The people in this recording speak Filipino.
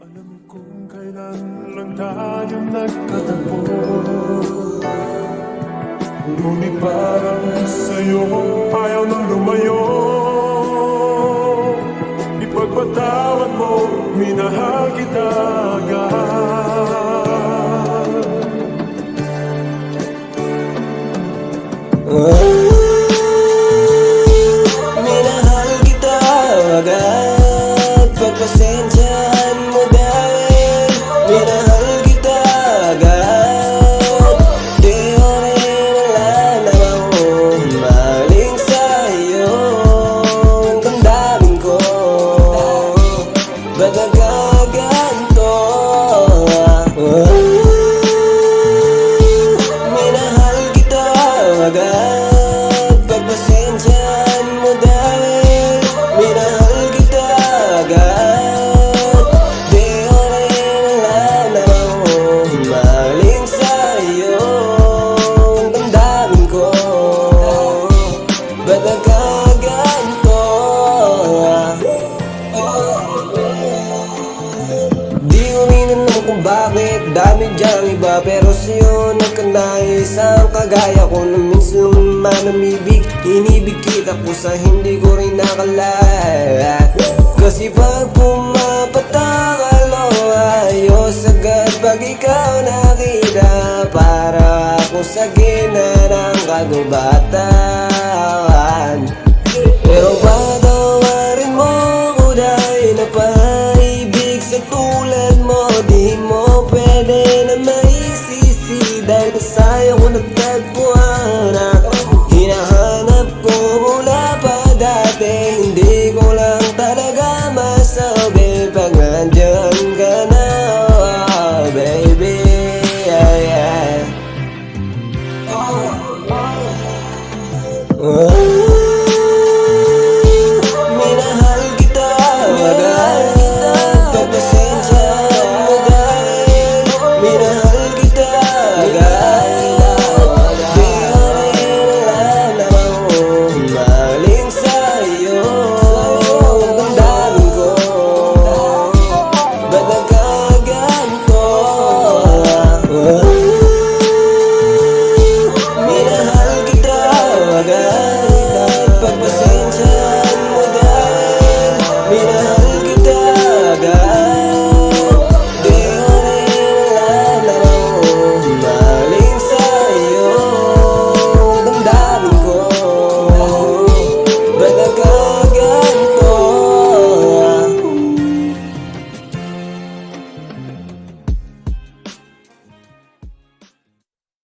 Alam kong kailan lang tayo nagkatagpo, ngunit parang sa'yo ayaw nang lumayo. Ipagpatawad mo, minahal kita agad. Minahal kita agad, pagpasensyahan mo dahil minahal kita agad. Di ko rin wala namang maling sa'yo. Ang damdamin ko, ba't nagkaganto? Minahal kita agad, pagpasensyahan mo dahil minahal kita agad. Di ko rin wala namang maling sa'yo. Ang damdamin ko, ba't nagkaganto? Di ko rin alam kung bakit dami dyang iba, pero sa'yo nagkanais ang kagaya ko na minsan manamibig. Inibig kita po sa hindi ko rin nakala. Kasi pag pumapatalo, ayos agad pag ikaw nakita. Para ako sa gina ng kagubatan.